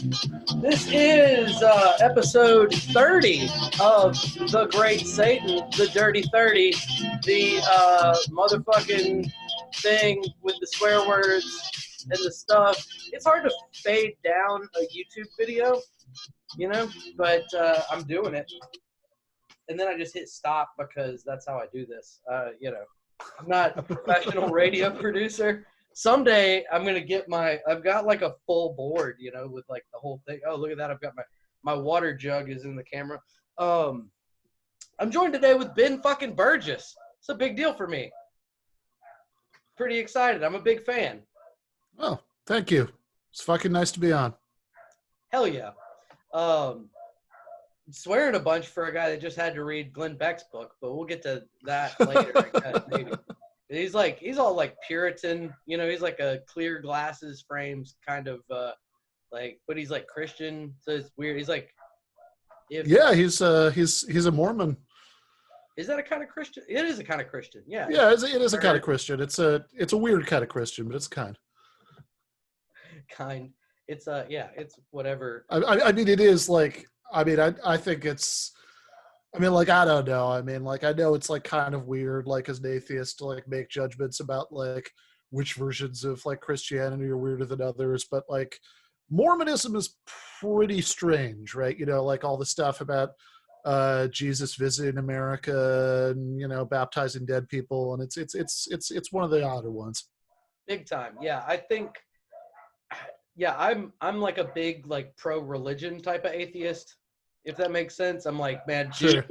This is episode 30 of The Great Satan, the Dirty 30, the motherfucking thing with the swear words and the stuff. It's hard to fade down a YouTube video, you know, but I'm doing it. And then I just hit stop because that's how I do this. You know, I'm not a professional radio producer. Someday I'm going to get I've got like a full board, you know, with like the whole thing. Oh, look at that. I've got my water jug is in the camera. I'm joined today with Ben fucking Burgis. It's a big deal for me. Pretty excited. I'm a big fan. Oh, thank you. It's fucking nice to be on. Hell yeah. Swearing a bunch for a guy that just had to read Glenn Beck's book, but we'll get to that later. Maybe. He's all like Puritan, you know, he's like a clear glasses frames kind of but he's like Christian, so it's weird. He's like he's a Mormon. Is that a kind of Christian? It is a kind of Christian, yeah. Yeah, it is a kind of Christian. It's a weird kind of Christian, but it's kind. It's it's whatever. I mean, it is like, I think it's, I don't know. I know it's like kind of weird, like as an atheist, to like make judgments about like which versions of like Christianity are weirder than others. But like Mormonism is pretty strange, right? You know, like all the stuff about Jesus visiting America and, you know, baptizing dead people. And it's one of the odder ones. Big time. Yeah. I think, I'm like a big, like pro-religion type of atheist. If that makes sense. I'm like, man, sure.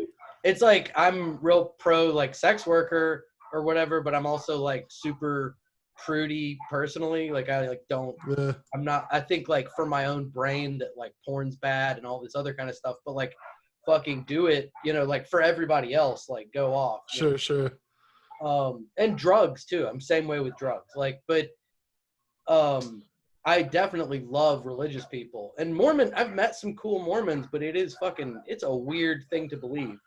It's like I'm real pro like sex worker or whatever, but I'm also like super prudy personally. Like I like don't I'm not, I think like for my own brain that like porn's bad and all this other kind of stuff, but like fucking do it, you know, like for everybody else, like go off. Sure. And drugs too. I'm same way with drugs. Like, but I definitely love religious people. And I've met some cool Mormons, but it's a weird thing to believe.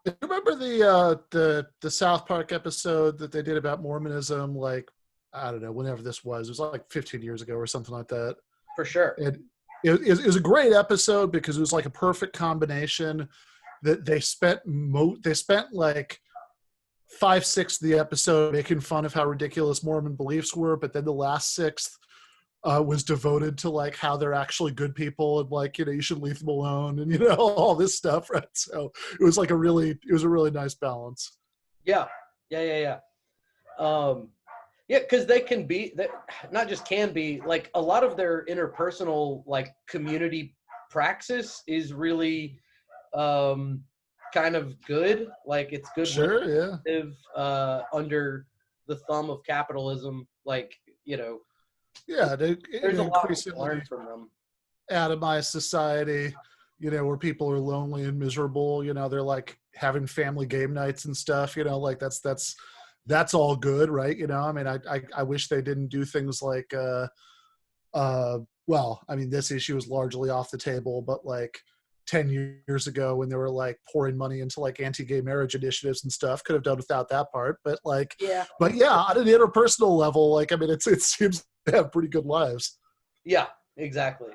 You remember the South Park episode that they did about Mormonism, like, I don't know, whenever this was. It was like 15 years ago or something like that. For sure. And it was a great episode because it was like a perfect combination that they spent like 5/6 of the episode making fun of how ridiculous Mormon beliefs were, but then the last sixth was devoted to like how they're actually good people and like, you know, you should leave them alone and, you know, all this stuff, right? So it was a really nice balance. Yeah. Because they can be, not just can be, like a lot of their interpersonal like community praxis is really kind of good. Like it's good. Sure, yeah. Live under the thumb of capitalism, like, you know. Yeah, there's a lot to learn from them. Atomized society, you know, where people are lonely and miserable. You know, they're like having family game nights and stuff. You know, like that's all good, right? You know, I mean, I wish they didn't do things like, well, I mean, this issue is largely off the table, but like 10 years ago when they were like pouring money into like anti-gay marriage initiatives and stuff, could have done without that part. But like, yeah, on an interpersonal level, like, I mean, it seems to have pretty good lives. Yeah, exactly.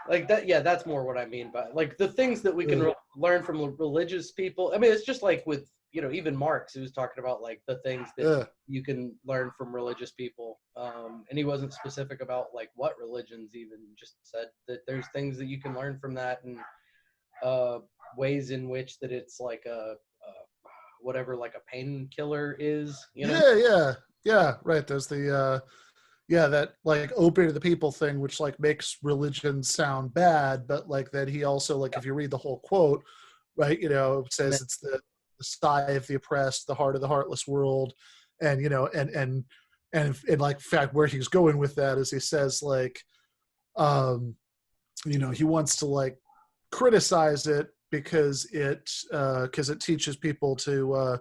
Like that. Yeah, that's more what I mean by like the things that we can learn from religious people. I mean, it's just like with, you know, even Marx, who was talking about like the things that you can learn from religious people. And he wasn't specific about like what religions, even just said that there's things that you can learn from that and ways in which that it's like whatever, like a painkiller is, you know? Yeah. Right. There's the, that like opiate of the people thing, which like makes religion sound bad, but like that he also like, if you read the whole quote, right, you know, it says it's the sigh of the oppressed, the heart of the heartless world. And, you know, and like, in fact, where he's going with that is he says like, you know, he wants to like criticize it because it teaches people to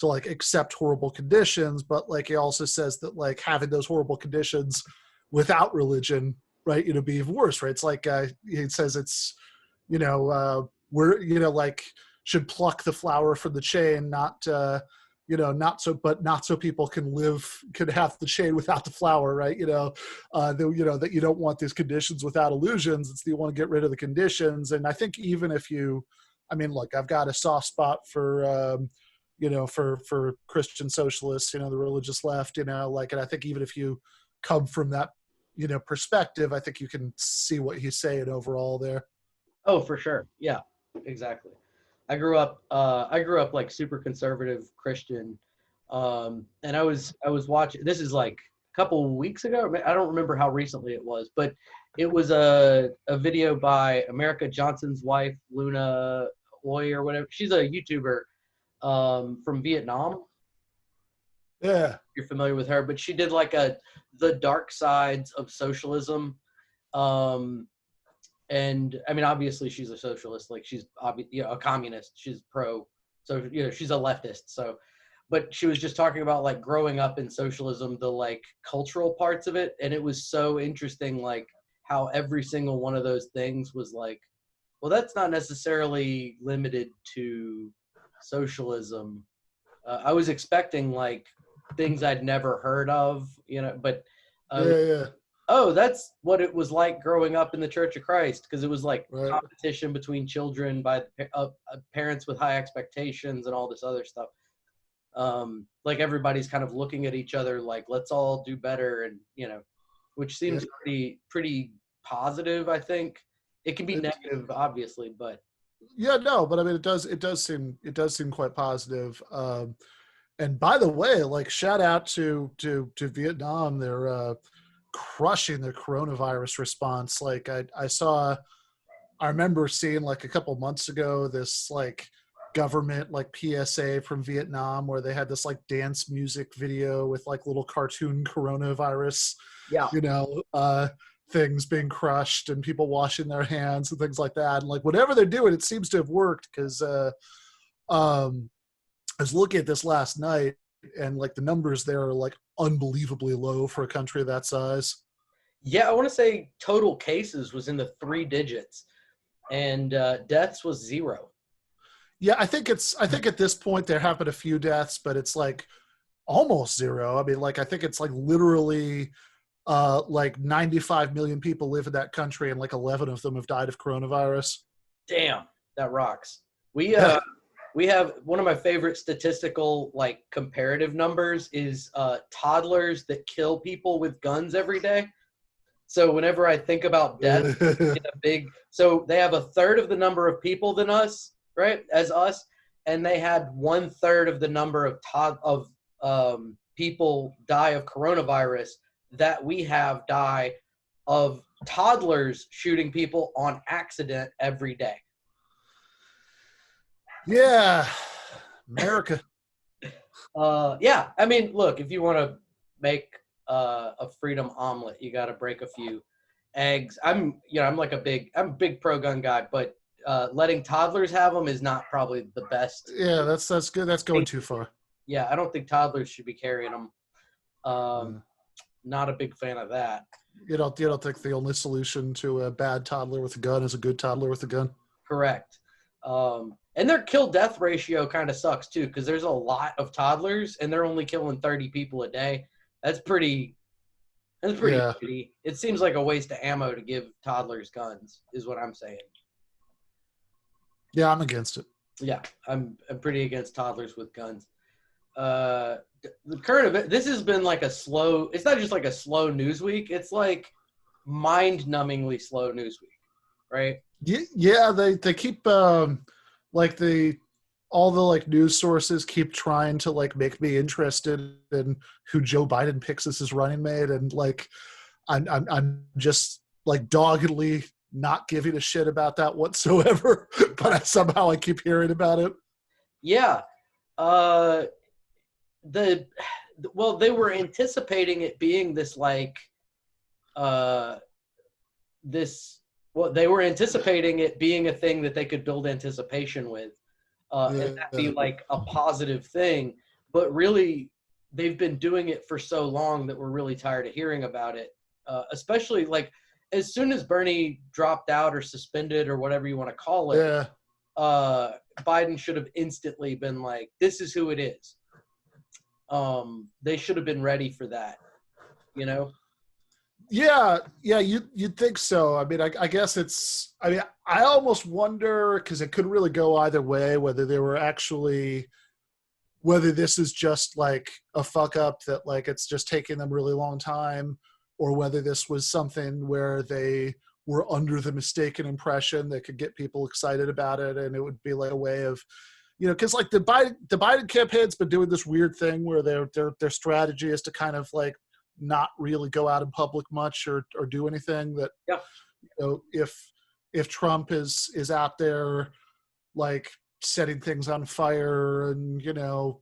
like accept horrible conditions, but like he also says that like having those horrible conditions without religion, right, you know, be even worse, right? It's like he says it's, you know, we're, you know, like should pluck the flower from the chain, not not so people can have the shade without the flower, right? That you don't want these conditions without illusions. It's that you want to get rid of the conditions. And I think even if look, I've got a soft spot for, for Christian socialists, the religious left, and I think even if you come from that, perspective, I think you can see what he's saying overall there. Oh, for sure. Yeah, exactly. I grew up like super conservative Christian. And I was watching, this is like a couple weeks ago. I don't remember how recently it was, but it was a video by America Johnson's wife, Luna Hoy or whatever. She's a YouTuber from Vietnam. Yeah. You're familiar with her, but she did like the dark sides of socialism. And I mean, obviously she's a socialist, like she's a communist, she's pro, so she's a leftist. So, but she was just talking about like growing up in socialism, the like cultural parts of it, and it was so interesting, like how every single one of those things was like, well, that's not necessarily limited to socialism. I was expecting like things I'd never heard of, but yeah. Oh, that's what it was like growing up in the Church of Christ, because it was like Right. competition between children by parents with high expectations and all this other stuff. Like everybody's kind of looking at each other like, let's all do better, and which seems pretty positive. I think it can be negative, obviously, but yeah, no, but I mean, it does seem quite positive. And by the way, like shout out to Vietnam, they're crushing the coronavirus response. Like I remember seeing like a couple months ago this like government like PSA from Vietnam where they had this like dance music video with like little cartoon coronavirus, things being crushed and people washing their hands and things like that. And like whatever they're doing, it seems to have worked, because I was looking at this last night, and like the numbers there are like unbelievably low for a country of that size. Yeah, I want to say total cases was in the 3 digits, and deaths was 0. Yeah, I think at this point there have been a few deaths, but it's like almost 0. I mean, like I think it's like literally like 95 million people live in that country, and like 11 of them have died of coronavirus. Damn, that rocks. We have one of my favorite statistical like comparative numbers is toddlers that kill people with guns every day. So whenever I think about death, so they have a third of the number of people than us, right? As us, and they had 1/3 of the number of people die of coronavirus that we have die of toddlers shooting people on accident every day. Yeah, America. Yeah, I mean, look, if you want to make a freedom omelet, you got to break a few eggs. I'm a big pro-gun guy, but letting toddlers have them is not probably the best. Yeah, that's good. That's going too far. Yeah, I don't think toddlers should be carrying them. Not a big fan of that. You don't think the only solution to a bad toddler with a gun is a good toddler with a gun? Correct. And their kill-death ratio kind of sucks, too, because there's a lot of toddlers, and they're only killing 30 people a day. That's pretty shitty. It seems like a waste of ammo to give toddlers guns, is what I'm saying. Yeah, I'm against it. Yeah, I'm pretty against toddlers with guns. The current event, this has been like it's not just like a slow news week, it's like mind-numbingly slow news week, right? Yeah, they keep all the like news sources keep trying to like make me interested in who Joe Biden picks as his running mate, and like I'm just like doggedly not giving a shit about that whatsoever. But somehow I keep hearing about it. Yeah, they were anticipating it being this like they were anticipating it being a thing that they could build anticipation with. And that be like a positive thing, but really they've been doing it for so long that we're really tired of hearing about it. Especially like as soon as Bernie dropped out or suspended or whatever you want to call it, Biden should have instantly been like, this is who it is. they should have been ready for that, you know? Yeah, you'd think so. I mean, I guess it's. I mean, I almost wonder because it could really go either way. Whether they were actually, whether this is just like a fuck up that like it's just taking them a really long time, or whether this was something where they were under the mistaken impression that could get people excited about it, and it would be like a way of, you know, because like the Biden campaign's been doing this weird thing where their strategy is to kind of like not really go out in public much or do anything that, Yeah. you know, if Trump is out there like setting things on fire and, you know,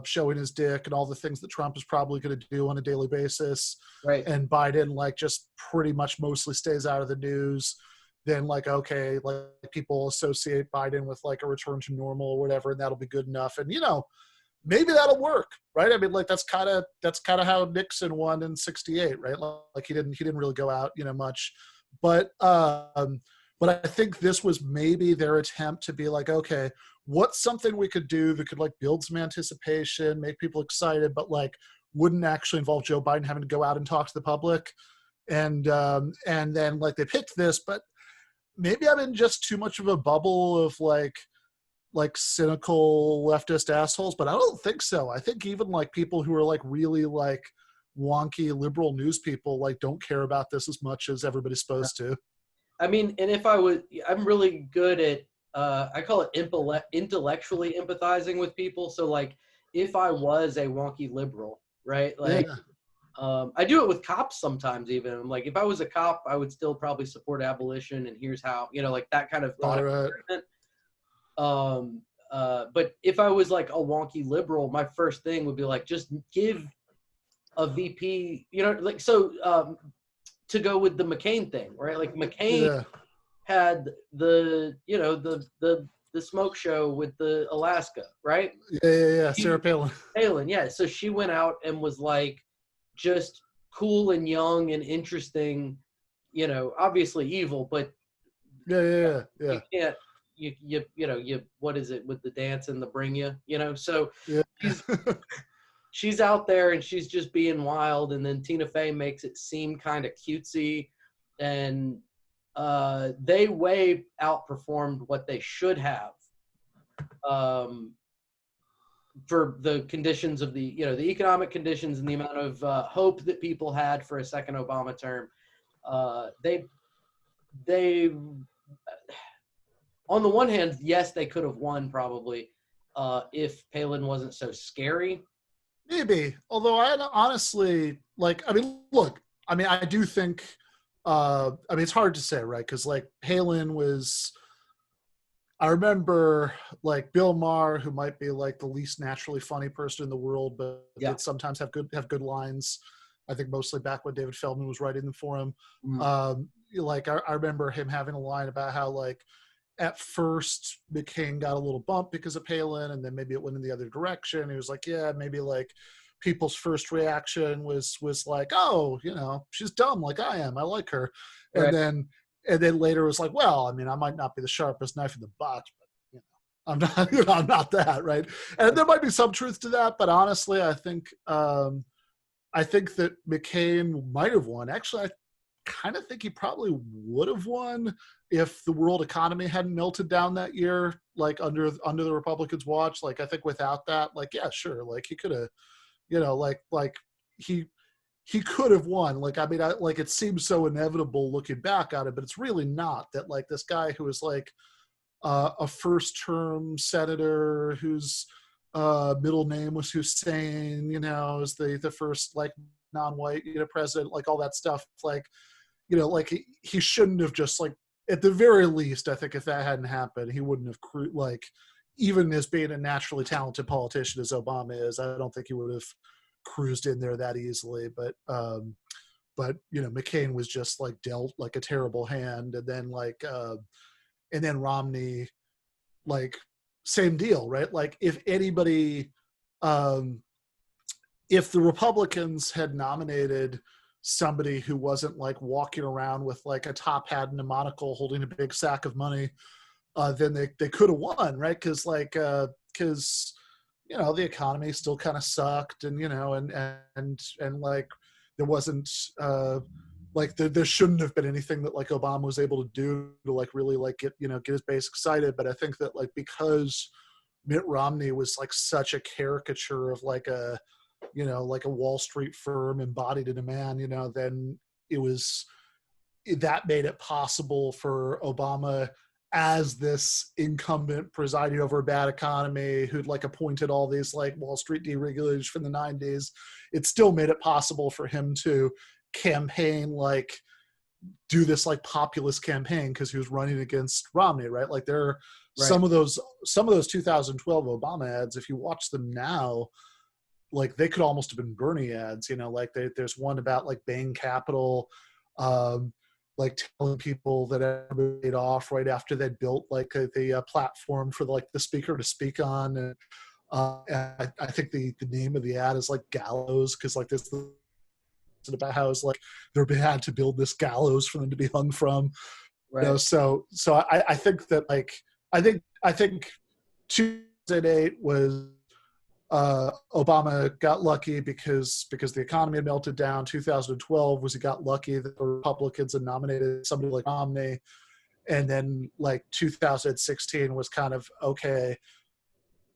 showing his dick and all the things that Trump is probably going to do on a daily basis, Right. and Biden like just pretty much mostly stays out of the news, then like, okay, like people associate Biden with like a return to normal or whatever, and that'll be good enough. And, you know, maybe that'll work, right? I mean, like that's kind of how Nixon won in '68, right? Like he didn't really go out, you know, much, but I think this was maybe their attempt to be like, okay, what's something we could do that could like build some anticipation, make people excited, but like wouldn't actually involve Joe Biden having to go out and talk to the public, and then like they picked this, but maybe I'm in just too much of a bubble of like cynical leftist assholes, but I don't think so. I think even like people who are like really like wonky liberal news people like don't care about this as much as everybody's supposed to. I mean, and if I'm really good at, I call it intellectually empathizing with people. So like, if I was a wonky liberal, right? Like, Yeah. I do it with cops sometimes even. I'm like, if I was a cop, I would still probably support abolition, and here's how, you know, like that kind of thought experiment. But if I was like a wonky liberal, my first thing would be like, just give a VP, you know, like, so to go with the McCain thing, right? Like McCain had the, you know, the smoke show with the Alaska, right? Yeah. Sarah Palin. Yeah. So she went out and was like, just cool and young and interesting, you know, obviously evil, but Yeah. you can't, you know, what is it with the dance and the bring you know? So Yeah. she's out there and she's just being wild, and then Tina Fey makes it seem kind of cutesy, and they way outperformed what they should have for the conditions of the, you know, the economic conditions and the amount of hope that people had for a second Obama term. They on the one hand, yes, they could have won probably if Palin wasn't so scary. Maybe, although I honestly like. I mean, look. I mean, I do think. I mean, it's hard to say, right? Because like Palin was. I remember like Bill Maher, who might be like the least naturally funny person in the world, but did sometimes have good lines. I think mostly back when David Feldman was writing them for him. Like I remember him having a line about how like at first McCain got a little bump because of Palin, and then maybe it went in the other direction. He was like, yeah, maybe like people's first reaction was like, oh, you know, she's dumb like I am. I like her. Right. And then later it was like, well, I mean, I might not be the sharpest knife in the box, but you know, I'm not, you know, I'm not that, right? And there might be some truth to that, but honestly, I think that McCain might have won. Actually, I kind of think he probably would have won if the world economy hadn't melted down that year, like under the Republicans' watch. Like I think without that, like yeah, sure, like he could have, you know, like he could have won. Like I mean, like it seems so inevitable looking back on it, but it's really not. That like this guy who is like a first-term senator whose middle name was Hussein, you know, is the first like non-white, you know, president, like all that stuff, like, you know, like he shouldn't have just like, at the very least, I think if that hadn't happened, he wouldn't have like, even as being a naturally talented politician as Obama is, I don't think he would have cruised in there that easily. But you know, McCain was just like dealt like a terrible hand, and then Romney, like same deal, right? Like if anybody, if the Republicans had nominated somebody who wasn't like walking around with like a top hat and a monocle holding a big sack of money, then they could have won, right? Because you know, the economy still kind of sucked, and, you know, and like there wasn't like there shouldn't have been anything that like Obama was able to do to like really like get his base excited. But I think that like because Mitt Romney was like such a caricature of like a, you know, like a Wall Street firm embodied in a man, you know, then that made it possible for Obama, as this incumbent presiding over a bad economy who'd like appointed all these like Wall Street deregulators from the 90s, it still made it possible for him to campaign, like do this like populist campaign, because he was running against Romney, right? Like there are some of those 2012 Obama ads, if you watch them now, like they could almost have been Bernie ads, you know, like there's one about like Bain Capital, like telling people that everybody laid off right after they'd built like the platform for like the speaker to speak on. And I think the name of the ad is like Gallows, because like this about how it's like they're had to build this gallows for them to be hung from. Right. You know, so I think that like I think 2008 was Obama got lucky because the economy had melted down. 2012 was he got lucky that the Republicans had nominated somebody like Romney, and then like 2016 was kind of okay.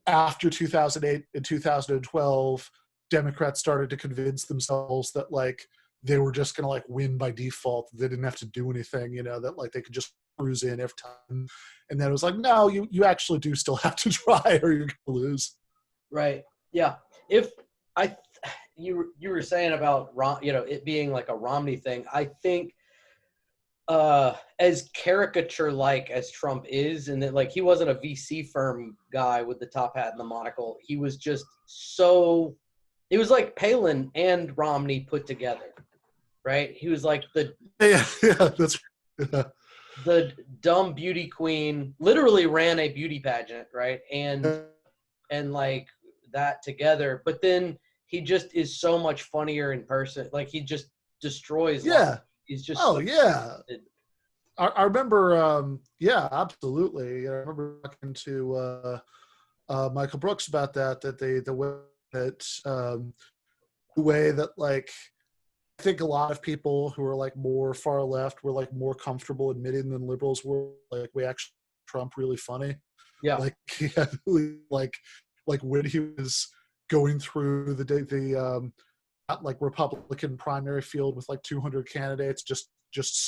After 2008 and 2012, Democrats started to convince themselves that like they were just going to like win by default. They didn't have to do anything, you know, that like they could just cruise in every time. And then it was like, no, you actually do still have to try or you're going to lose. Right. Yeah. If you were saying about it being like a Romney thing, I think as caricature like as Trump is, and that like he wasn't a VC firm guy with the top hat and the monocle. He was just so. It was like Palin and Romney put together, right? He was like that's the dumb beauty queen. Literally ran a beauty pageant, right? And like that together, but then he just is so much funnier in person. Like he just destroys. Yeah. Life. He's just. Oh yeah. I remember. Yeah, absolutely. I remember talking to Michael Brooks about that. That the way that like I think a lot of people who are like more far left were like more comfortable admitting than liberals were. Like we actually Trump really funny. Yeah. Like he had like when he was going through the like Republican primary field with like 200 candidates, just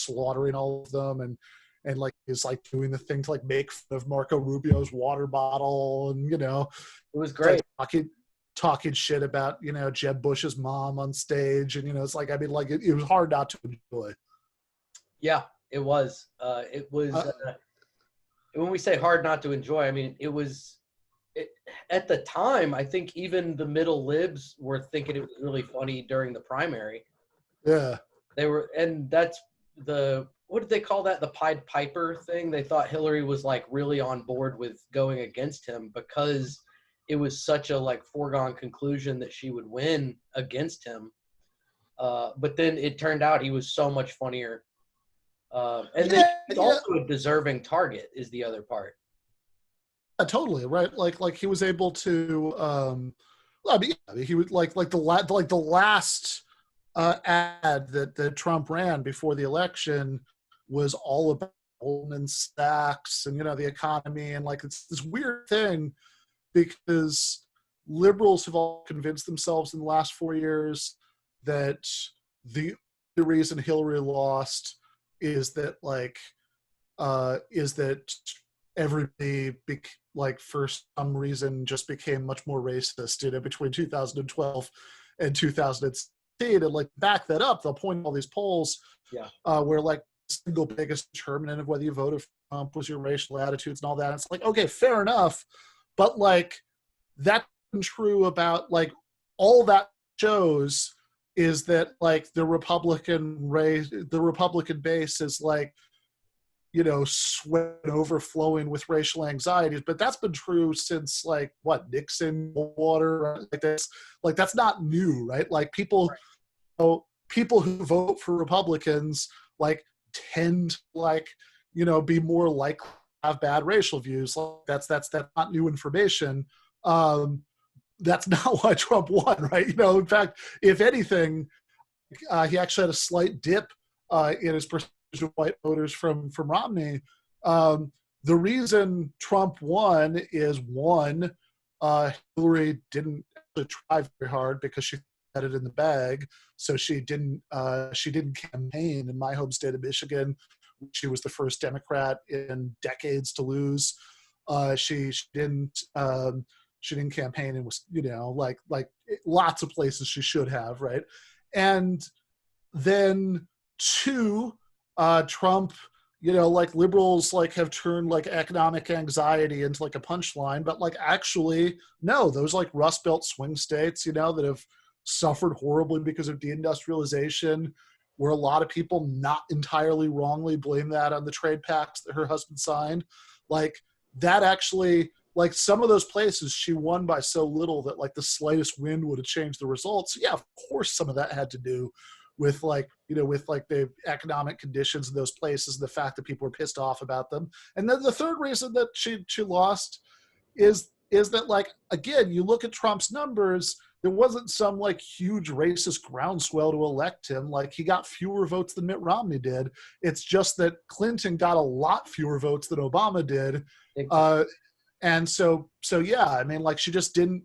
slaughtering all of them, and like is like doing the thing to like make fun of Marco Rubio's water bottle, and you know, it was great. Like, talking shit about, you know, Jeb Bush's mom on stage, and you know, it's like I mean, like it was hard not to enjoy. Yeah, it was. It was. When we say hard not to enjoy, I mean it was. At the time, I think even the middle libs were thinking it was really funny during the primary. Yeah. They were, and that's what did they call that? The Pied Piper thing. They thought Hillary was like really on board with going against him because it was such a like foregone conclusion that she would win against him. But then it turned out he was so much funnier. And then he's also a deserving target is the other part. Yeah, totally right. Like he was able to. I mean, he would like the last ad that Trump ran before the election was all about Goldman Sachs and, you know, the economy, and like it's this weird thing because liberals have all convinced themselves in the last 4 years that the reason Hillary lost is that everybody like for some reason just became much more racist, you know, between 2012 and 2016, and like back that up, they'll point all these polls where like the single biggest determinant of whether you voted for Trump was your racial attitudes and all that. It's like, okay, fair enough, but like that's true about like all that shows is that like the Republican base is like, you know, sweat overflowing with racial anxieties, but that's been true since like what, Nixon, water, like that's not new, right? Like people who vote for Republicans like tend to like, you know, be more likely to have bad racial views. Like that's not new information. that's not why Trump won, right? In fact, if anything, he actually had a slight dip in his percentage of white voters from Romney. The reason Trump won is one, Hillary didn't actually try very hard because she had it in the bag, so she didn't campaign in my home state of Michigan. She was the first Democrat in decades to lose. She didn't campaign and was like lots of places she should have, right? And then two, Trump, like liberals like have turned like economic anxiety into like a punchline, but like actually no, those like Rust Belt swing states, that have suffered horribly because of deindustrialization, where a lot of people not entirely wrongly blame that on the trade pacts that her husband signed. Like that actually, like some of those places she won by so little that like the slightest wind would have changed the results. Yeah, of course some of that had to do with like, with like the economic conditions in those places and the fact that people were pissed off about them. And then the third reason that she lost is that, like, again, you look at Trump's numbers, there wasn't some like huge racist groundswell to elect him. Like he got fewer votes than Mitt Romney did. It's just that Clinton got a lot fewer votes than Obama did. And so yeah, I mean, like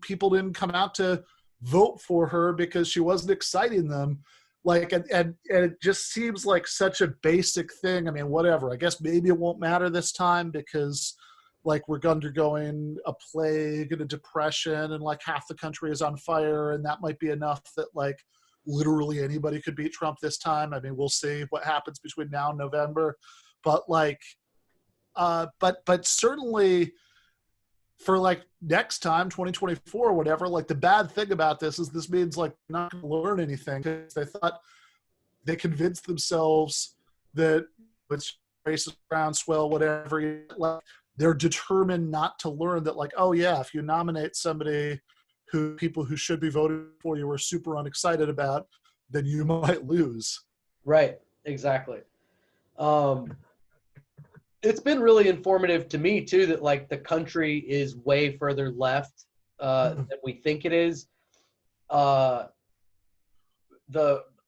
people didn't come out to vote for her because she wasn't exciting them. Like, and it just seems like such a basic thing. I mean, whatever, I guess maybe it won't matter this time because like we're undergoing a plague and a depression and like half the country is on fire, and that might be enough that like literally anybody could beat Trump this time. I mean, we'll see what happens between now and November, but like but certainly for like next time, 2024 or whatever, like the bad thing about this is this means like not going to learn anything, because they convinced themselves that it's racist groundswell, whatever, like they're determined not to learn that, like, oh yeah, if you nominate somebody who people who should be voting for you are super unexcited about, then you might lose. Right, exactly. It's been really informative to me too that like the country is way further left than we think it is. The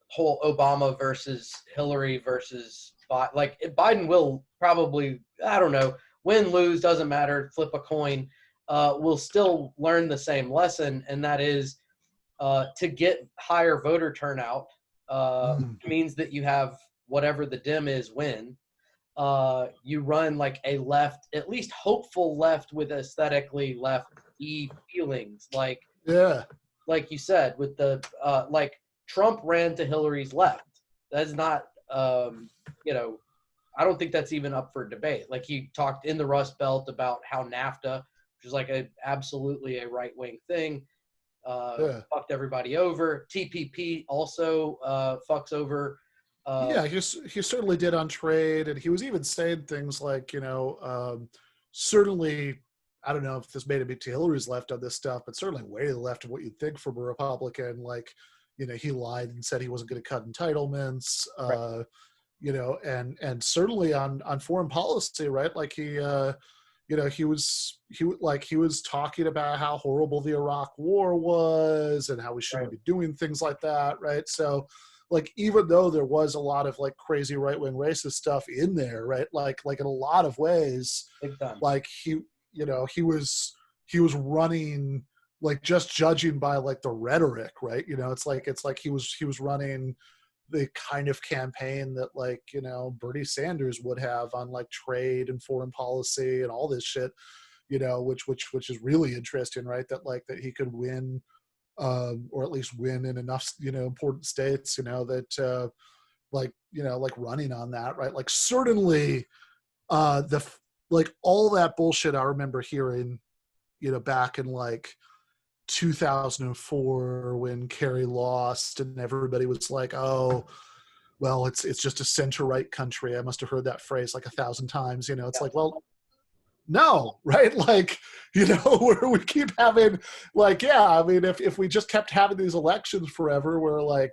whole Obama versus Hillary versus like Biden will probably, I don't know, win, lose, doesn't matter, flip a coin, will still learn the same lesson, and that is to get higher voter turnout means that you have whatever the dim is win. You run like a left, at least hopeful left with aesthetically left-y feelings. Like, yeah, like you said, with the, like Trump ran to Hillary's left. That's not, I don't think that's even up for debate. Like he talked in the Rust Belt about how NAFTA, which is like absolutely a right-wing thing, fucked everybody over. TPP also fucks over. Yeah, he certainly did on trade, and he was even saying things like, certainly, I don't know if this made it to Hillary's left on this stuff, but certainly way to the left of what you'd think from a Republican. Like, he lied and said he wasn't going to cut entitlements, right. And certainly on foreign policy, right? Like he was talking about how horrible the Iraq War was and how we shouldn't be doing things like that, right? So, like, even though there was a lot of like crazy right-wing racist stuff in there, right? Like in a lot of ways, like he was running, like, just judging by like the rhetoric, right? It's like he was running the kind of campaign that like, Bernie Sanders would have on like trade and foreign policy and all this shit, which is really interesting, right? That he could win, or at least win in enough, important states, that like running on that, right? Like certainly all that bullshit I remember hearing, back in like 2004 when Kerry lost and everybody was like, oh, well, it's just a center-right country. I must have heard that phrase like 1,000 times, it's like, well, no, right? Like, where we keep having, like, yeah, I mean, if we just kept having these elections forever where, like,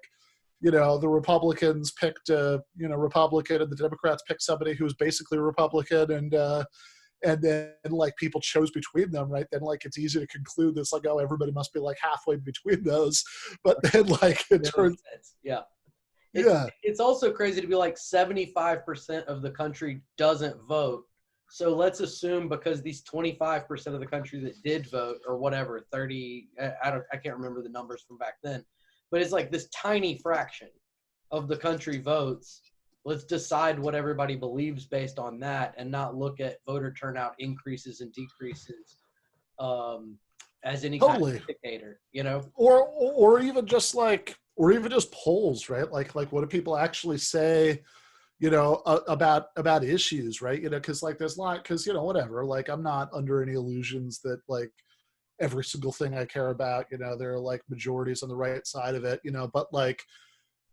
the Republicans picked a, Republican and the Democrats picked somebody who was basically a Republican, and then like people chose between them, right? Then like it's easy to conclude this like, oh, everybody must be like halfway between those. But then like it turns, yeah. yeah. It's also crazy to be like 75% of the country doesn't vote. So let's assume because these 25% of the country that did vote, or whatever, 30, I can't remember the numbers from back then, but it's like this tiny fraction of the country votes. Let's decide what everybody believes based on that, and not look at voter turnout increases and decreases as any kind of indicator, you know? Or even just like, or even just polls, right? Like what do people actually say, you know, about issues, right? You know, because like there's not, because, you know, whatever, like I'm not under any illusions that like every single thing I care about, you know, there are like majorities on the right side of it, you know, but like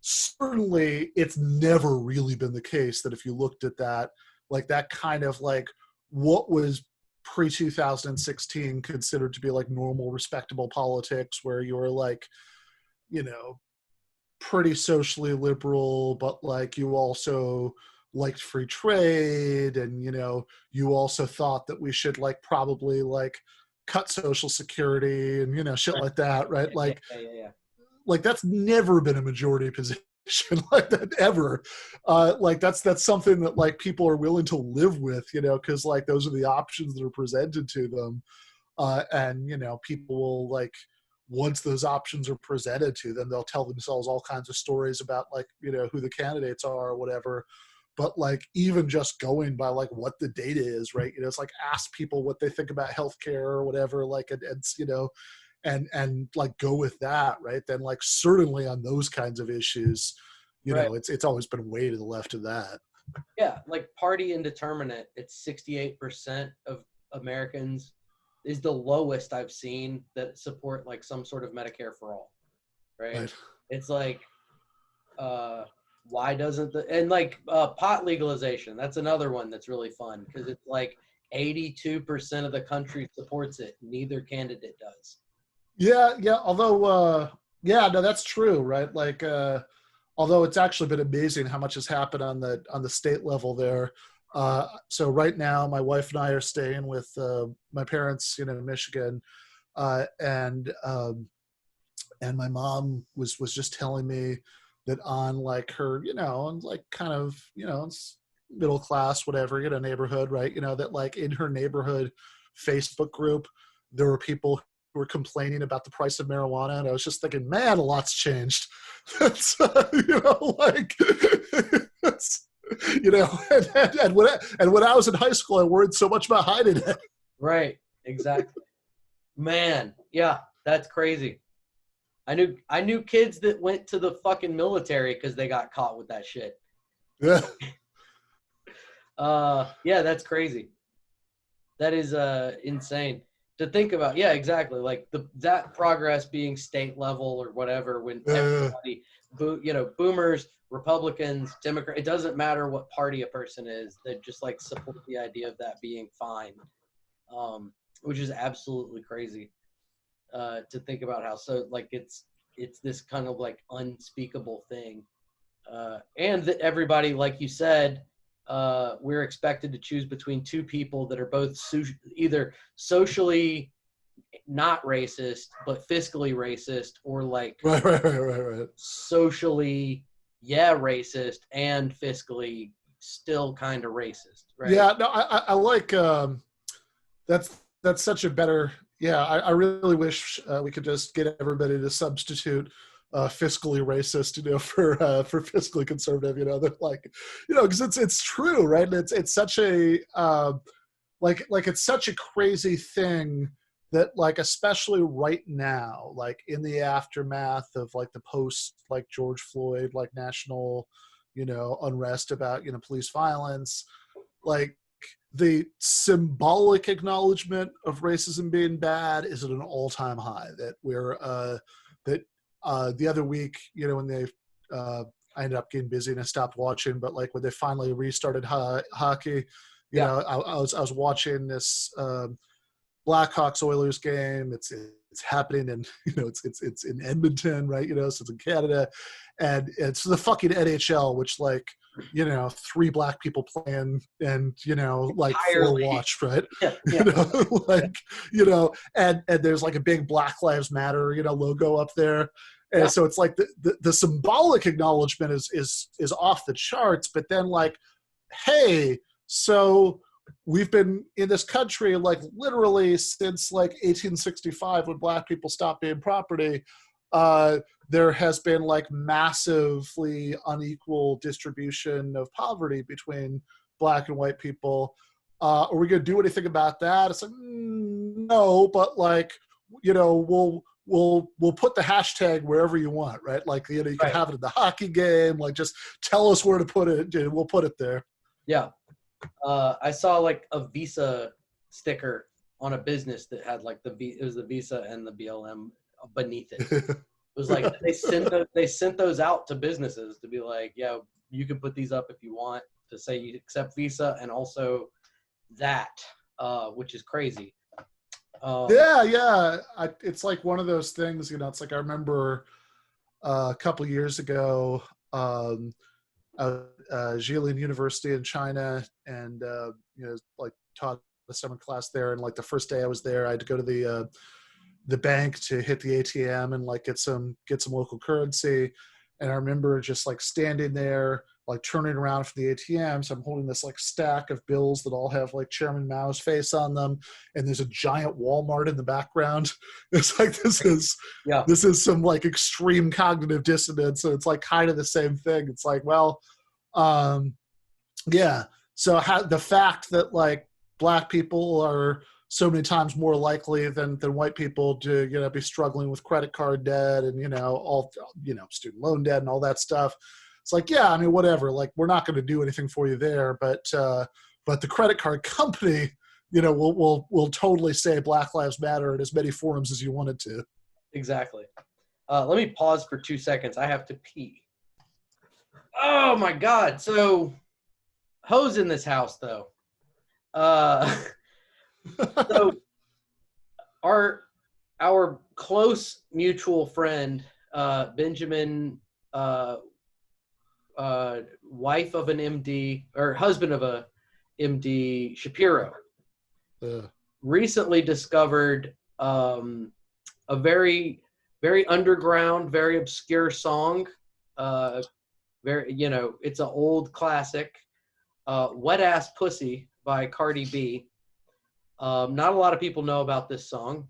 certainly it's never really been the case that if you looked at that, like that kind of like what was pre-2016 considered to be like normal, respectable politics, where you were like, you know, pretty socially liberal, but like you also liked free trade, and you know, you also thought that we should like probably like cut social security and, you know, shit like that, right? Like like that's never been a majority position like that ever. Like that's something that like people are willing to live with, you know, because like those are the options that are presented to them. And, you know, people will like, once those options are presented to them, they'll tell themselves all kinds of stories about like, you know, who the candidates are or whatever. But like even just going by like what the data is, right? You know, it's like ask people what they think about healthcare or whatever, like, and you know, and like go with that, right? Then like certainly on those kinds of issues, you know, it's always been way to the left of that. Yeah, like party indeterminate, it's 68% of Americans is the lowest I've seen that support like some sort of Medicare for all, right? It's like, why doesn't and like pot legalization, that's another one that's really fun, because it's like 82% of the country supports it. Neither candidate does. Yeah. Although, yeah, no, that's true, right? Like, although it's actually been amazing how much has happened on the state level there. So right now, my wife and I are staying with my parents, you know, in Michigan, and my mom was just telling me that on like her, you know, and like kind of, you know, it's middle class, whatever, you know, neighborhood, right? You know, that like in her neighborhood Facebook group, there were people who were complaining about the price of marijuana, and I was just thinking, man, a lot's changed. That's you know, like that's, you know, and when I was in high school, I worried so much about hiding it. Right, exactly. Man, yeah, that's crazy. I knew kids that went to the fucking military because they got caught with that shit. Yeah. Yeah, that's crazy. That is insane to think about. Yeah, exactly. Like that progress being state level or whatever, when everybody, you know, boomers, Republicans, Democrats, it doesn't matter what party a person is, they just like support the idea of that being fine, which is absolutely crazy to think about how so like it's this kind of like unspeakable thing, and that everybody, like you said, we're expected to choose between two people that are both either socially not racist but fiscally racist, or like right. socially racist and fiscally still kind of racist, right? Yeah, no, I like that's such a better. Yeah, I really wish we could just get everybody to substitute fiscally racist, you know, for fiscally conservative. You know, that like, you know, because it's true, right? It's such a like it's such a crazy thing that like, especially right now, like in the aftermath of like the post like George Floyd like national, you know, unrest about, you know, police violence, like the symbolic acknowledgement of racism being bad is at an all-time high. That we're the other week, you know, when they I ended up getting busy and I stopped watching, but like when they finally restarted hockey, you know, I was watching this Blackhawks Oilers game. It's it's happening in, it's in Edmonton, right? So it's in Canada, and it's the fucking NHL, which like, 3 black people playing and, like Entirely. 4 watch, right? Yeah, yeah. And there's like a big Black Lives Matter, logo up there. And so it's like the symbolic acknowledgement is off the charts, but then like, hey, so we've been in this country like literally since like 1865 when black people stopped being property. There has been like massively unequal distribution of poverty between black and white people. Are we going to do anything about that? It's like, no, but like, we'll put the hashtag wherever you want, right? Like, you can have it in the hockey game. Like, just tell us where to put it, and we'll put it there. Yeah. I saw like a Visa sticker on a business that had like it was the Visa and the BLM beneath it. It was like they sent those out to businesses to be like, yeah, you can put these up if you want, to say you accept Visa and also that, which is crazy. It's like one of those things, it's like I remember a couple years ago, Jilin University in China, and like taught a summer class there, and like the first day I was there, I had to go to the bank to hit the ATM and like get some local currency. And I remember just like standing there, like turning around for the ATM. So I'm holding this like stack of bills that all have like Chairman Mao's face on them, and there's a giant Walmart in the background. It's like this is some like extreme cognitive dissonance. So it's like kind of the same thing. It's like, well, yeah. So the fact that like black people are so many times more likely than white people to be struggling with credit card debt and all student loan debt and all that stuff. It's like, yeah, I mean, whatever. Like, we're not going to do anything for you there, but the credit card company, will totally say Black Lives Matter in as many forums as you wanted to. Exactly. Let me pause for 2 seconds. I have to pee. Oh my God! So, hoes in this house though. So our close mutual friend, Benjamin, wife of an MD or husband of a MD, Shapiro, recently discovered a very, very underground, very obscure song. It's an old classic, "Wet Ass Pussy" by Cardi B. Not a lot of people know about this song,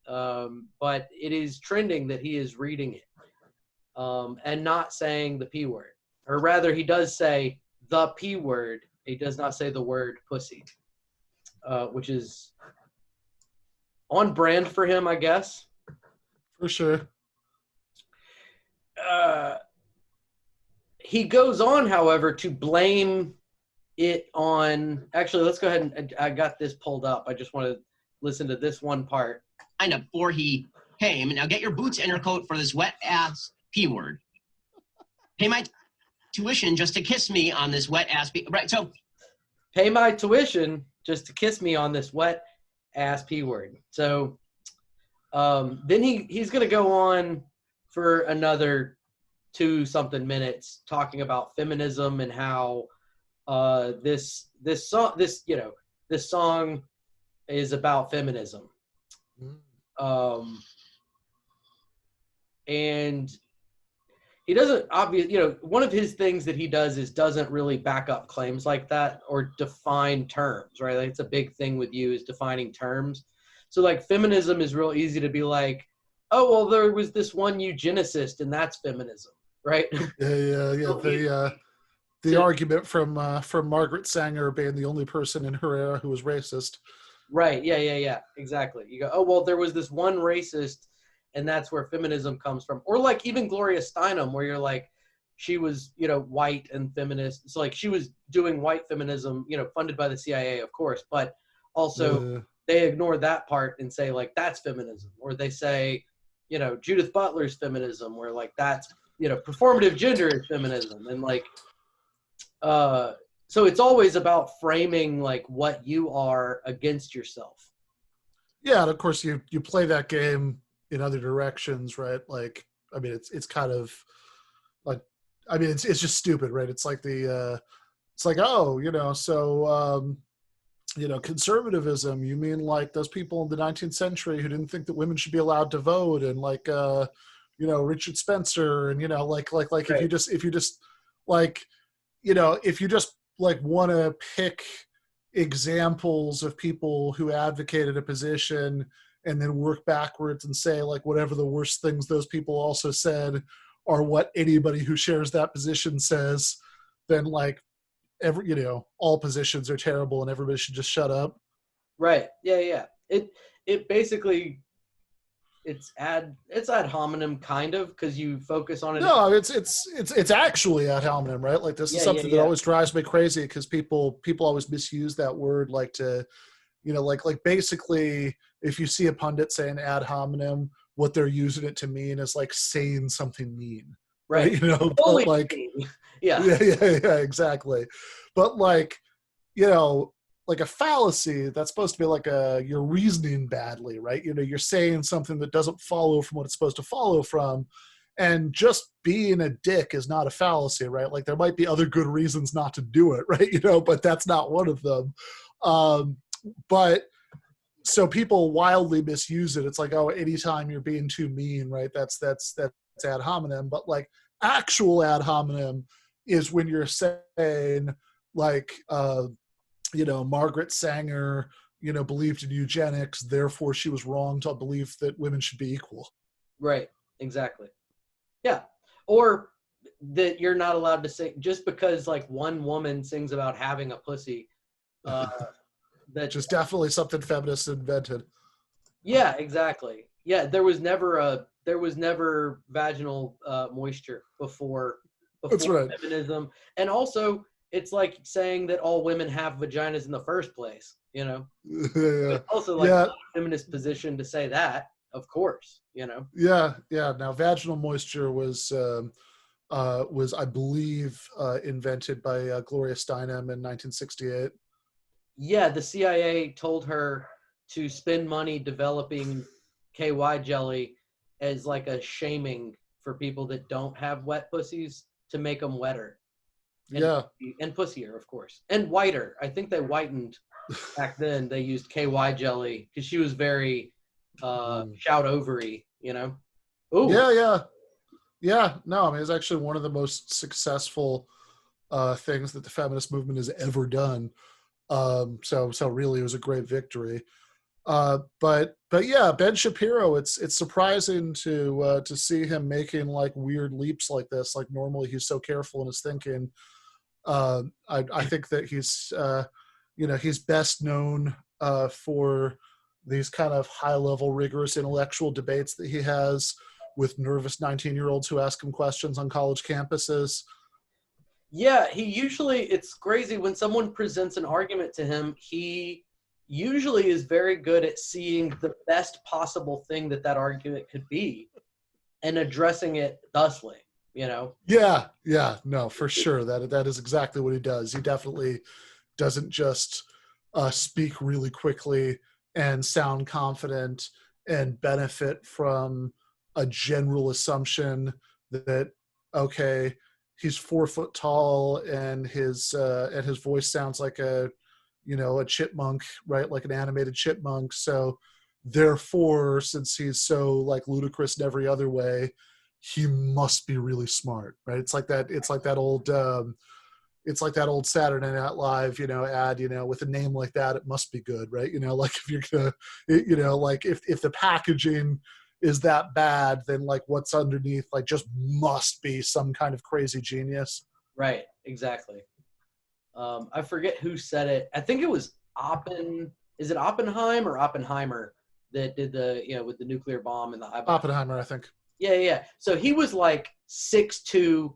but it is trending that he is reading it and not saying the P word. Or rather, he does say the P word. He does not say the word pussy, which is on brand for him, I guess. For sure. He goes on, however, to blame it on, actually, let's go ahead and I got this pulled up. I just want to listen to this one part. Kind of before he came. Now get your boots and your coat for this wet ass P word. Pay my tuition just to kiss me on this wet ass P. Right. So pay my tuition just to kiss me on this wet ass P word. So then he's going to go on for another 2-something minutes talking about feminism and how this song is about feminism. And he doesn't one of his things that he does is doesn't really back up claims like that or define terms, right? Like, it's a big thing with you is defining terms. So like feminism is real easy to be like, oh, well, there was this one eugenicist and that's feminism, right? Yeah. The argument from Margaret Sanger being the only person in her era who was racist. Right. Yeah. Exactly. You go, oh, well, there was this one racist, and that's where feminism comes from. Or like even Gloria Steinem, where you're like, she was, white and feminist. So like she was doing white feminism, funded by the CIA, of course, but also they ignore that part and say like, that's feminism. Or they say, Judith Butler's feminism, where like that's, performative gender is feminism. And like, so it's always about framing like what you are against yourself. Yeah, and of course you play that game in other directions, right? Like, I mean, it's kind of like, I mean, it's just stupid, right? It's like it's like, oh, conservatism, you mean like those people in the 19th century who didn't think that women should be allowed to vote, and like Richard Spencer, and Right. if you just like, if you just like want to pick examples of people who advocated a position and then work backwards and say like whatever the worst things those people also said are what anybody who shares that position says, then like all positions are terrible and everybody should just shut up. Right. Yeah. It basically it's ad hominem kind of, because you focus on it. No, it's actually ad hominem, right? Like this is something that always drives me crazy, because people always misuse that word, like to, like basically if you see a pundit saying ad hominem, what they're using it to mean is like saying something mean, right? But like, yeah, exactly. But like, like a fallacy, that's supposed to be like you're reasoning badly, right? You're saying something that doesn't follow from what it's supposed to follow from. And just being a dick is not a fallacy, right? Like there might be other good reasons not to do it, right? But that's not one of them. But so people wildly misuse it. It's like, oh, anytime you're being too mean, right? That's ad hominem. But like actual ad hominem is when you're saying like, Margaret Sanger, believed in eugenics, therefore she was wrong to believe that women should be equal. Right. Exactly. Yeah. Or that you're not allowed to sing just because like one woman sings about having a pussy. Which is definitely something feminists invented. Yeah, exactly. Yeah, there was never vaginal moisture before That's right. feminism. And also it's like saying that all women have vaginas in the first place, Yeah. It's also like a feminist position to say that, of course, Yeah. Now, vaginal moisture was I believe, invented by Gloria Steinem in 1968. Yeah, the CIA told her to spend money developing KY jelly as like a shaming for people that don't have wet pussies, to make them wetter. And pussier, of course. And whiter. I think they whitened back then. They used KY jelly because she was very shout ovary, Ooh. Yeah. No, I mean, it's actually one of the most successful things that the feminist movement has ever done. So really it was a great victory. But yeah, Ben Shapiro, it's surprising to see him making like weird leaps like this. Like normally he's so careful in his thinking. I think that he's best known for these kind of high-level, rigorous intellectual debates that he has with nervous 19-year-olds who ask him questions on college campuses. Yeah, it's crazy when someone presents an argument to him, he usually is very good at seeing the best possible thing that argument could be and addressing it thusly, Yeah, no, for sure. That is exactly what he does. He definitely doesn't just speak really quickly and sound confident and benefit from a general assumption that, okay, he's 4 foot tall and his voice sounds like a chipmunk, right? Like an animated chipmunk. So therefore, since he's so like ludicrous in every other way, he must be really smart, right? It's like that old Saturday Night Live, ad, with a name like that, it must be good, right? Like if you're gonna, like if the packaging is that bad, then like what's underneath, like just must be some kind of crazy genius. Right, exactly. I forget who said it. I think it was is it Oppenheim or Oppenheimer that did the, with the nuclear bomb and the high bomb? Oppenheimer, I think. Yeah. So he was like 6'2",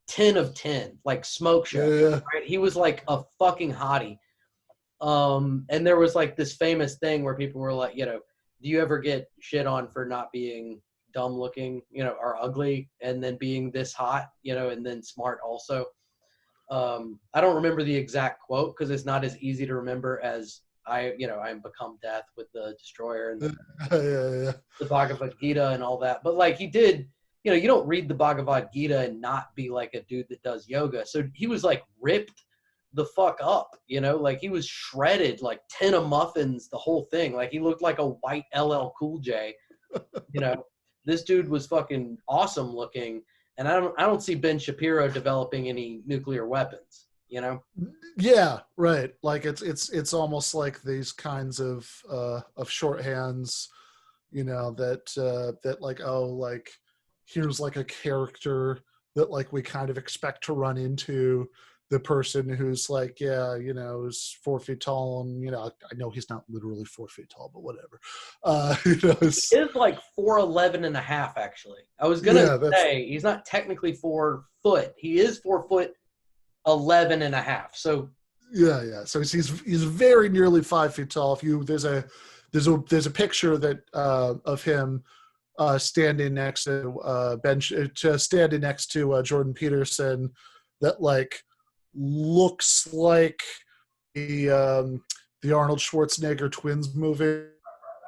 10 of 10, like smoke show. Yeah. Right? He was like a fucking hottie. And there was like this famous thing where people were like, do you ever get shit on for not being dumb looking, or ugly, and then being this hot, and then smart also? I don't remember the exact quote because it's not as easy to remember as I am become death with the destroyer and Yeah. the Bhagavad Gita and all that. But like he did, you don't read the Bhagavad Gita and not be like a dude that does yoga. So he was like ripped the fuck up, like he was shredded, like tin of muffins, the whole thing. Like he looked like a white LL Cool J. This dude was fucking awesome looking, and I don't see Ben Shapiro developing any nuclear weapons. Yeah, right. Like it's almost like these kinds of shorthands, that like, oh, like here's like a character that like we kind of expect to run into the person who's like, yeah, is 4 feet tall, and I know he's not literally 4 feet tall, but whatever. He is like 4'11" and a half, actually. I was gonna say he's not technically 4 foot. He is 4 foot 11 and a half. So yeah. So he's very nearly 5 feet tall. There's a picture that of him standing next to standing next to Jordan Peterson that like looks like the Arnold Schwarzenegger twins movie.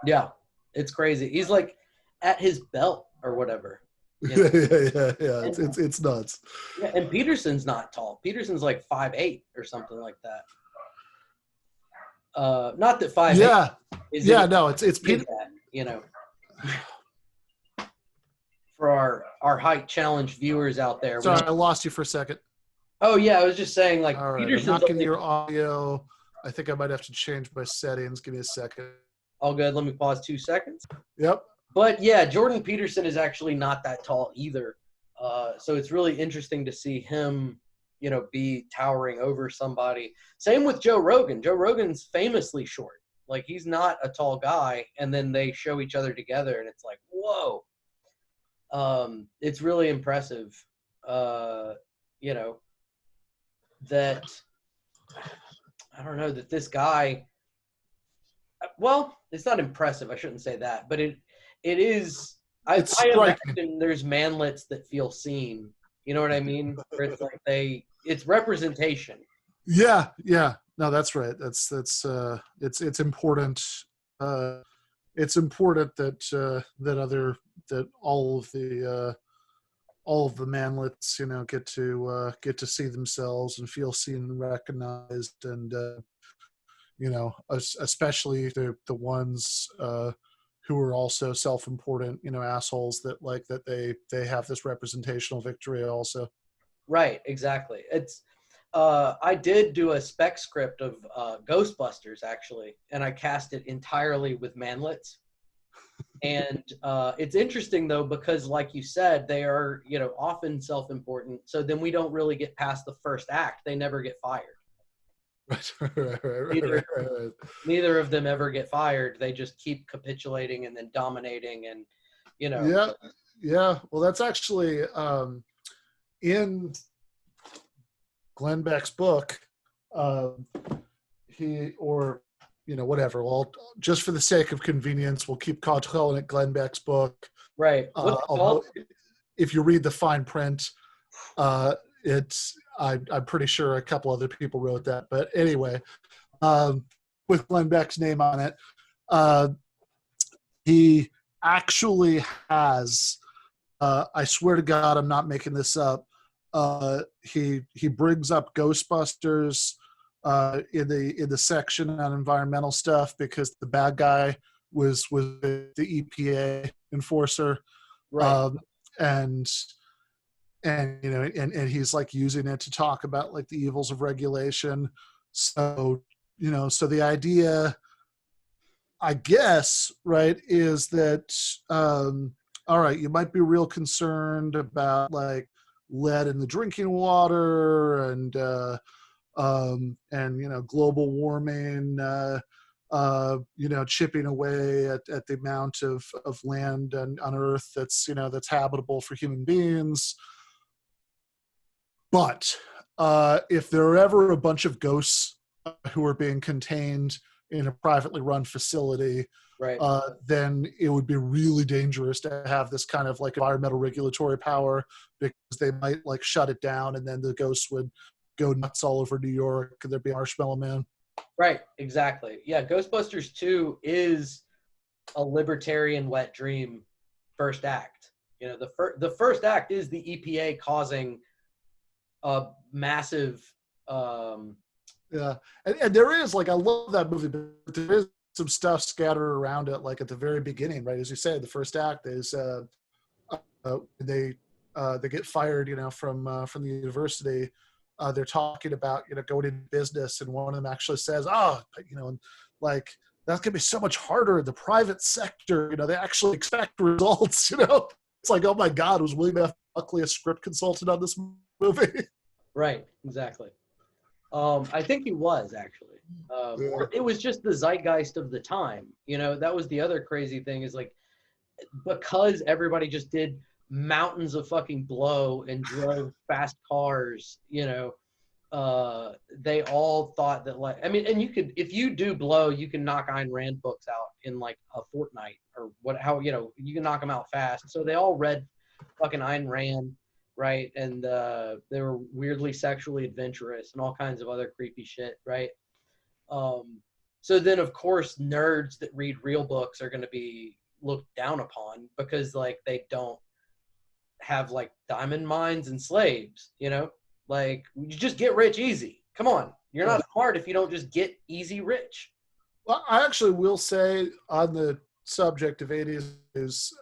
Yeah, it's crazy. He's like at his belt or whatever. Yeah. It's nuts. Yeah, and Peterson's not tall. Peterson's like 5'8" or something like that. Not that 5'8". Yeah. Yeah. No, it's Peter. For our height challenge viewers out there. Sorry, I lost you for a second. Oh yeah, I was just saying like all right, Peterson's I'm not getting your audio. I think I might have to change my settings. Give me a second. All good. Let me pause 2 seconds. Yep. But yeah, Jordan Peterson is actually not that tall either. So it's really interesting to see him, be towering over somebody. Same with Joe Rogan. Joe Rogan's famously short. Like he's not a tall guy, and then they show each other together, and it's like, whoa. It's really impressive. That I don't know that this guy. Well, it's not impressive. I shouldn't say that, but it is. I imagine there's manlets that feel seen. You know what I mean? Where it's like it's representation. Yeah. No, that's right. That's it's important. It's important that all of the manlets, get to see themselves and feel seen and recognized, and especially the ones who are also self-important, assholes that they have this representational victory also. Right, exactly. It's I did do a spec script of Ghostbusters actually, and I cast it entirely with manlets. And it's interesting though, because like you said, they are, often self-important. So then we don't really get past the first act. They never get fired. Right. Neither of them ever get fired. They just keep capitulating and then dominating, and Yeah. Well, that's actually in Glenn Beck's book. Whatever. Well, just for the sake of convenience, we'll keep calling it Glenn Beck's book. Right. Although, if you read the fine print, I'm pretty sure a couple other people wrote that. But anyway, with Glenn Beck's name on it, he actually has. I swear to God, I'm not making this up. He brings up Ghostbusters in the section on environmental stuff because the bad guy was the EPA enforcer, right. And he's like using it to talk about like the evils of regulation. So so the idea, I guess, right, is that all right, you might be real concerned about like lead in the drinking water and global warming, chipping away at the amount of land on Earth that's habitable for human beings. But if there are ever a bunch of ghosts who are being contained in a privately run facility, right. Then it would be really dangerous to have this kind of like environmental regulatory power, because they might like shut it down and then the ghosts would go nuts all over New York. Could there be Marshmallow Man? Right, exactly. Yeah, Ghostbusters 2 is a libertarian wet dream first act. You know, the first act is the EPA causing a massive Yeah, and there is, like, I love that movie, but there is some stuff scattered around it, like at the very beginning, right? As you say, the first act is they get fired, you know, from the university. They're talking about, you know, going into business, and one of them actually says, "Oh, you know, like that's gonna be so much harder in the private sector. You know, they actually expect results." You know, it's like, oh my God, was William F. Buckley a script consultant on this movie? right, exactly. I think he was actually. Or it was just the zeitgeist of the time. You know, that was the other crazy thing is like because everybody just did mountains of fucking blow and drove fast cars, you know, they all thought that like, I mean, and you could, if you do blow, you can knock Ayn Rand books out in like a fortnight or you know, you can knock them out fast. So they all read fucking Ayn Rand, right? And they were weirdly sexually adventurous and all kinds of other creepy shit, right? So then, of course, nerds that read real books are going to be looked down upon because, like, they don't have like diamond mines and slaves. You know, like you just get rich easy. Come on, you're not smart if you don't just get easy rich. Well, I actually will say on the subject of 80s is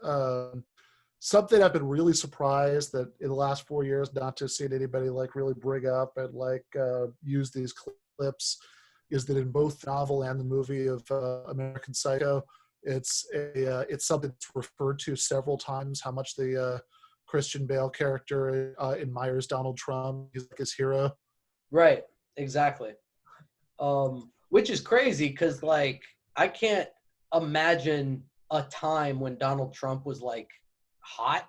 something I've been really surprised that in the last 4 years not to see anybody like really bring up and like use these clips is that in both the novel and the movie of American Psycho, it's something that's referred to several times. How much the Christian Bale character in Meyer's Donald Trump is like his hero. Right. Exactly. Which is crazy because like I can't imagine a time when Donald Trump was like hot,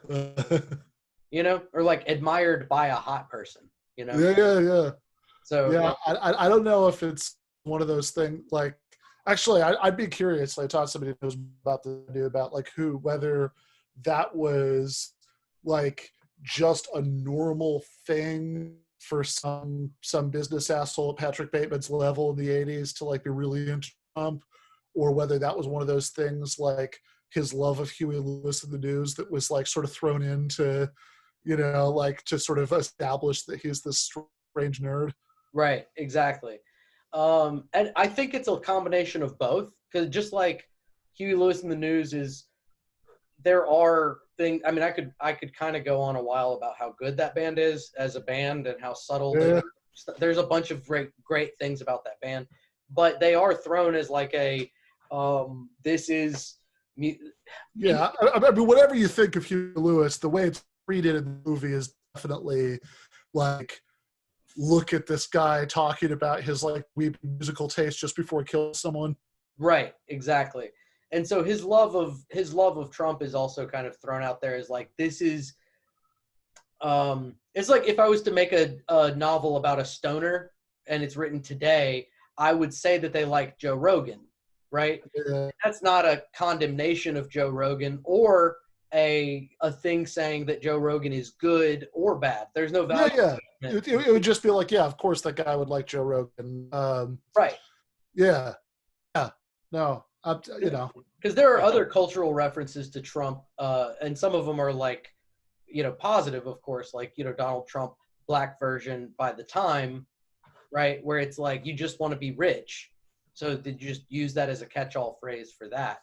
you know, or like admired by a hot person, you know. Yeah. So yeah, I don't know if it's one of those things. Like, actually, I'd be curious. I talked to somebody who knows about like whether that was like just a normal thing for some business asshole at Patrick Bateman's level in the 80s to like be really into Trump, or whether that was one of those things like his love of Huey Lewis in the news that was like sort of thrown into, you know, like to sort of establish that he's this strange nerd. right, exactly. And I think it's a combination of both because just like Huey Lewis in the news is, there are things. I mean, I could kind of go on a while about how good that band is as a band and how subtle. Yeah. There's a bunch of great things about that band, but they are thrown as like a this is. Yeah, I mean, whatever you think of Huey Lewis, the way it's treated in the movie is definitely like, look at this guy talking about his like weird musical taste just before he kills someone. Right, exactly. And so his love of Trump is also kind of thrown out there as like this is. It's like if I was to make a novel about a stoner and it's written today, I would say that they like Joe Rogan, right? Yeah. That's not a condemnation of Joe Rogan or a thing saying that Joe Rogan is good or bad. There's no value. Yeah. It would just be like, yeah, of course that guy would like Joe Rogan. Right. Yeah. No, you know. Because there are other cultural references to Trump, and some of them are like, you know, positive, of course, like, you know, Donald Trump, black version by the time, right? Where it's like, you just want to be rich. So did you just use that as a catch-all phrase for that?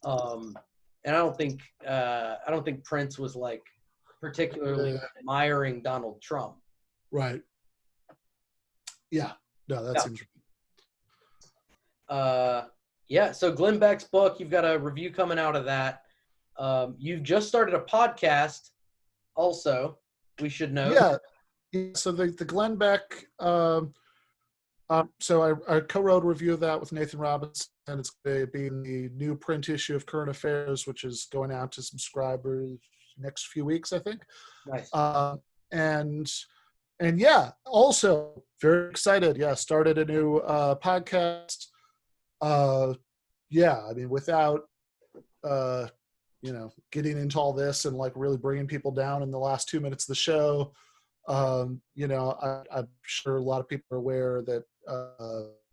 And I don't think Prince was like particularly admiring Donald Trump. Right. Yeah. No, that seems. Yeah. So Glenn Beck's book, you've got a review coming out of that. You've just started a podcast also, we should know. Yeah. So the Glenn Beck, so I co-wrote a review of that with Nathan Robinson, and it's going to be in the new print issue of Current Affairs, which is going out to subscribers next few weeks, I think. Nice. And yeah, also very excited. Yeah, started a new podcast. Yeah, I mean, without you know, getting into all this and like really bringing people down in the last 2 minutes of the show, you know, I'm sure a lot of people are aware that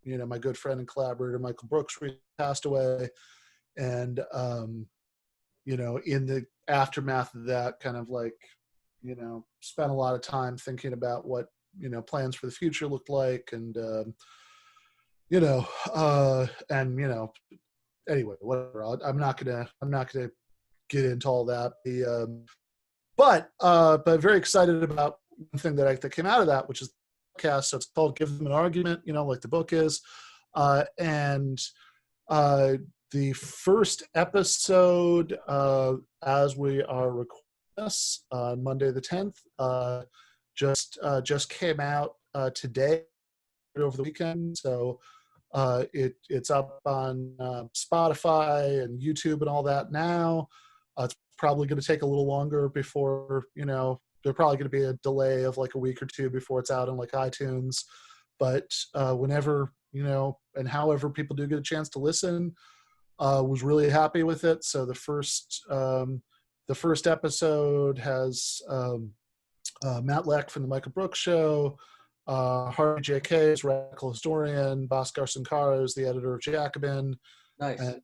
you know, my good friend and collaborator Michael Brooks passed away, and you know, in the aftermath of that, kind of like, you know, spent a lot of time thinking about what, you know, plans for the future looked like, and you know, and you know, anyway, whatever. I'm not gonna get into all that. But very excited about one thing that came out of that, which is the podcast. So it's called "Give Them an Argument," you know, like the book is, and the first episode, as we are recording this on Monday the 10th, just came out today, over the weekend. So it's up on Spotify and YouTube and all that now. It's probably going to take a little longer before, you know, there's probably going to be a delay of like a week or two before it's out on like iTunes. But whenever, you know, and however people do get a chance to listen, was really happy with it. So the first episode has Matt Leck from the Michael Brooks Show, Harvey J.K. is radical historian, Bhaskar Sankara is the editor of Jacobin, Nice. and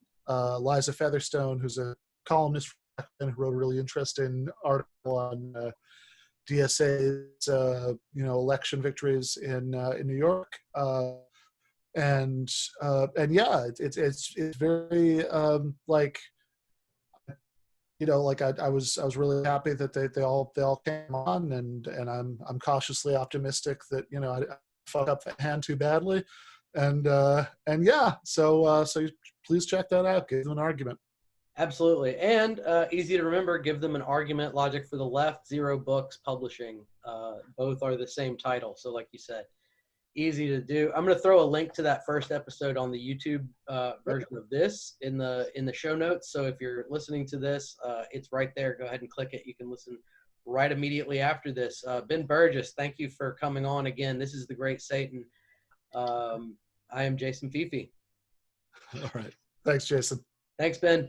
Liza Featherstone, who's a columnist who wrote a really interesting article on DSA's you know, election victories in New York, and yeah, it's very like, you know, like I was really happy that they all came on, and I'm cautiously optimistic that, you know, I fucked up that hand too badly, and yeah, so please check that out. Give them an argument. Absolutely. And easy to remember, Give Them an Argument, Logic for the Left, Zero Books Publishing. Both are the same title. So like you said, easy to do. I'm going to throw a link to that first episode on the YouTube version of this in the show notes. So if you're listening to this, it's right there. Go ahead and click it. You can listen right immediately after this. Ben Burgis, thank you for coming on again. This is The Great Satan. I am Jason Fifi. All right. Thanks, Jason. Thanks, Ben.